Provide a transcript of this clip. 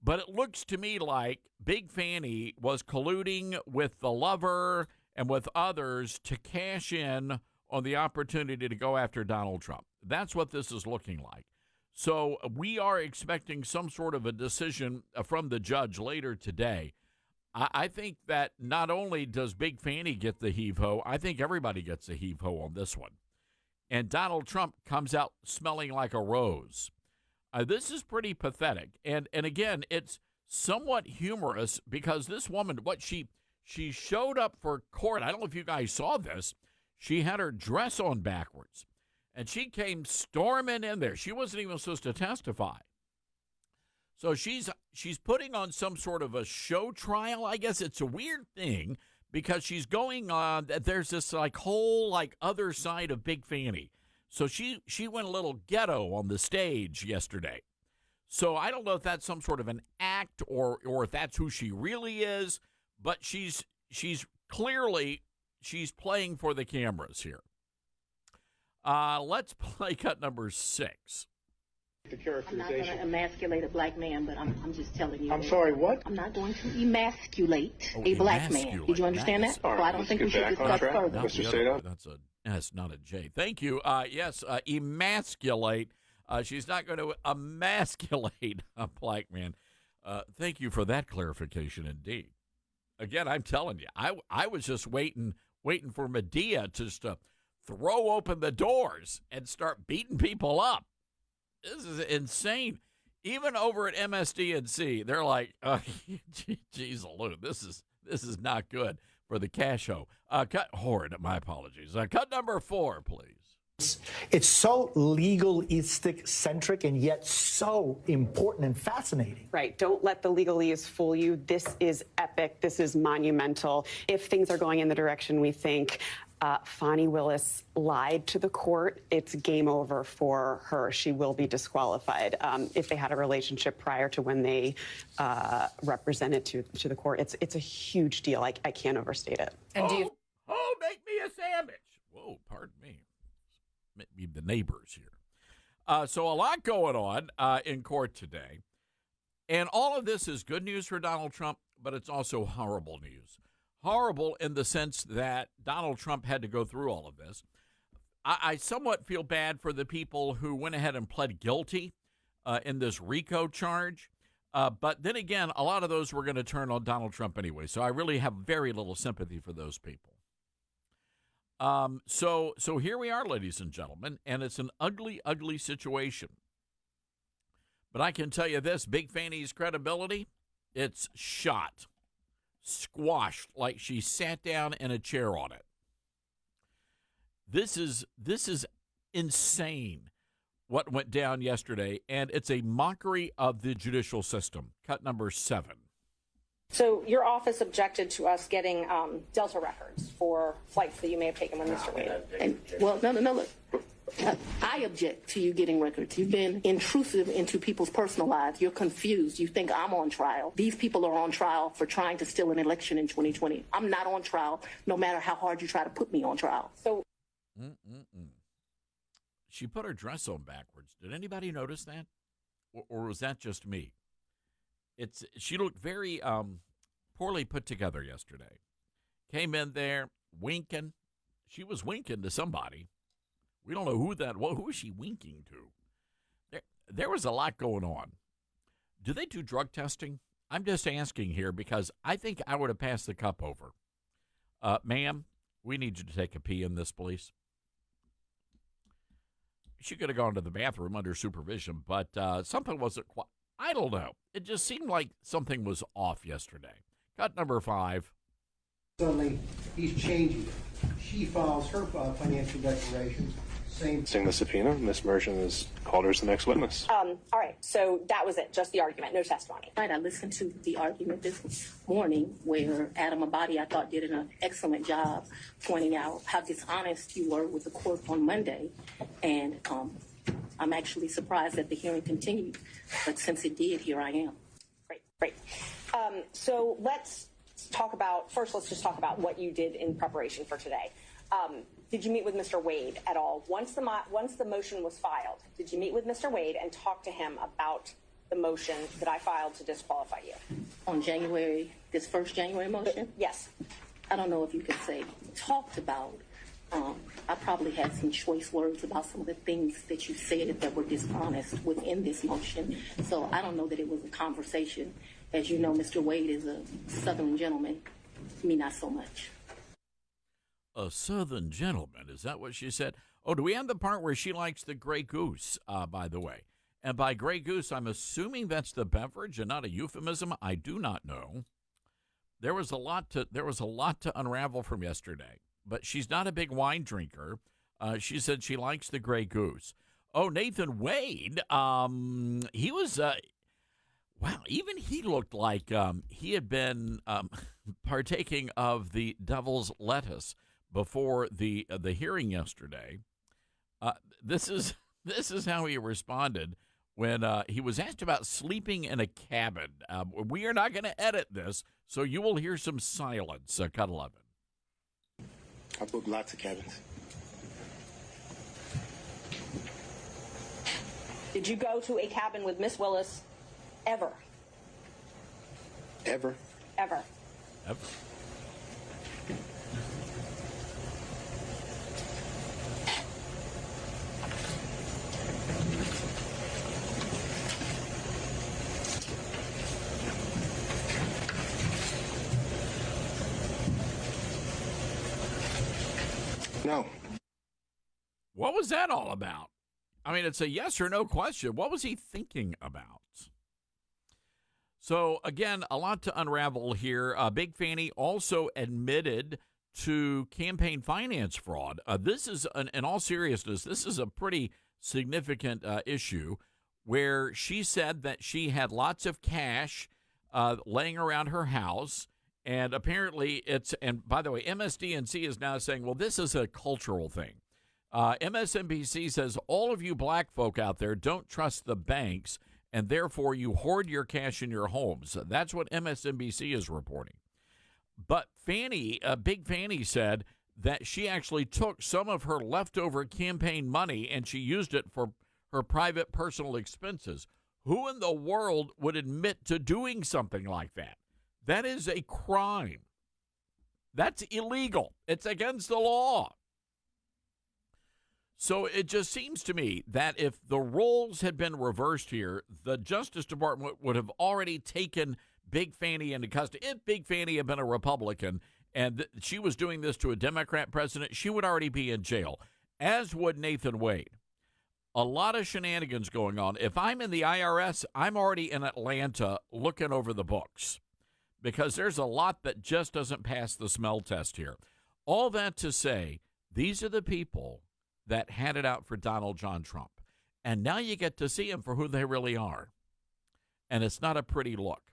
But it looks to me like Big Fani was colluding with the lover and with others to cash in on the opportunity to go after Donald Trump. That's what this is looking like. So we are expecting some sort of a decision from the judge later today. I think that not only does Big Fani get the heave-ho, I think everybody gets the heave-ho on this one. And Donald Trump comes out smelling like a rose. This is pretty pathetic. And again, it's somewhat humorous because this woman, she showed up for court. I don't know if you guys saw this. She had her dress on backwards, and she came storming in there. She wasn't even supposed to testify. So she's putting on some sort of a show trial. I guess it's a weird thing because she's going on. There's this whole other side of Big Fani. So she went a little ghetto on the stage yesterday. So I don't know if that's some sort of an act or if that's who she really is, but she's clearly playing for the cameras here. Let's play cut number 6. The characterization. I'm not going to emasculate a black man, but I'm just telling you. I'm sorry, what? I'm not going to emasculate a black man. Did you understand that? All right, well, I don't think we should discuss further. Mr. Sato? That's not a J. Thank you. Yes, emasculate. She's not going to emasculate a black man. Thank you for that clarification, indeed. Again, I'm telling you, I was just waiting for Medea just to throw open the doors and start beating people up. This is insane. Even over at MSDNC, they're like, geez, Lou, this is not good for the cash show. My apologies. Cut number 4, please. It's so legalistic centric and yet so important and fascinating. Right. Don't let the legalese fool you. This is epic. This is monumental. If things are going in the direction we think, Fani Willis lied to the court, it's game over for her. She will be disqualified. If they had a relationship prior to when they represented to the court, it's a huge deal. I can't overstate it. And make me a sandwich. Whoa, pardon me. Maybe the neighbors here. So a lot going on in court today. And all of this is good news for Donald Trump, but it's also horrible news. Horrible in the sense that Donald Trump had to go through all of this. I somewhat feel bad for the people who went ahead and pled guilty in this RICO charge. But then again, a lot of those were going to turn on Donald Trump anyway. So I really have very little sympathy for those people. So here we are, ladies and gentlemen, and it's an ugly, ugly situation. But I can tell you this, Big Fani's credibility, it's shot, squashed like she sat down in a chair on it. This is insane what went down yesterday, and it's a mockery of the judicial system. Cut number 7. So your office objected to us getting Delta records for flights that you may have taken with Mr. Wade. No, look. I object to you getting records. You've been intrusive into people's personal lives. You're confused. You think I'm on trial. These people are on trial for trying to steal an election in 2020. I'm not on trial, no matter how hard you try to put me on trial. So, She put her dress on backwards. Did anybody notice that? Or was that just me? She looked very poorly put together yesterday. Came in there winking. She was winking to somebody. We don't know who that was. Who is she winking to? There was a lot going on. Do they do drug testing? I'm just asking here because I think I would have passed the cup over. Ma'am, we need you to take a pee in this, please. She could have gone to the bathroom under supervision, but something wasn't quite. I don't know. It just seemed like something was off yesterday. Cut number 5. Suddenly, he's changing. She files her financial declarations. Seeing the subpoena, Ms. Mershon has called her as the next witness. all right, so that was it, just the argument, no testimony. Right, I listened to the argument this morning where Adam Abadi, I thought, did an excellent job pointing out how dishonest you were with the court on Monday. And I'm actually surprised that the hearing continued. But since it did, here I am. Great. So let's just talk about what you did in preparation for today. Did you meet with Mr. Wade at all? Once the motion was filed, did you meet with Mr. Wade and talk to him about the motion that I filed to disqualify you? On January, this first January motion? Yes. I don't know if you could say talked about. I probably had some choice words about some of the things that you said that were dishonest within this motion. So I don't know that it was a conversation. As you know, Mr. Wade is a Southern gentleman. Me, not so much. A Southern gentleman, is that what she said? Oh, do we have the part where she likes the Grey Goose, by the way? And by Grey Goose, I'm assuming that's the beverage and not a euphemism. I do not know. There was a lot to unravel from yesterday, but she's not a big wine drinker. She said she likes the Grey Goose. Oh, Nathan Wade, he was, wow, even he looked like he had been partaking of the devil's lettuce before the hearing yesterday. This is how he responded when he was asked about sleeping in a cabin. We are not going to edit this, so you will hear some silence. Cut 11. I booked lots of cabins. Did you go to a cabin with Miss Willis ever? Ever? Ever. Ever. No. What was that all about? I mean, it's a yes or no question. What was he thinking about? So, again, a lot to unravel here. Big Fani also admitted to campaign finance fraud. This is, in all seriousness, this is a pretty significant issue where she said that she had lots of cash laying around her house. And apparently and by the way, MSDNC is now saying, well, this is a cultural thing. MSNBC says all of you black folk out there don't trust the banks, and therefore you hoard your cash in your homes. That's what MSNBC is reporting. But Big Fani said that she actually took some of her leftover campaign money and she used it for her private personal expenses. Who in the world would admit to doing something like that? That is a crime. That's illegal. It's against the law. So it just seems to me that if the roles had been reversed here, the Justice Department would have already taken Big Fani into custody. If Big Fani had been a Republican and she was doing this to a Democrat president, she would already be in jail, as would Nathan Wade. A lot of shenanigans going on. If I'm in the IRS, I'm already in Atlanta looking over the books, because there's a lot that just doesn't pass the smell test here. All that to say, these are the people that had it out for Donald John Trump. And now you get to see them for who they really are. And it's not a pretty look.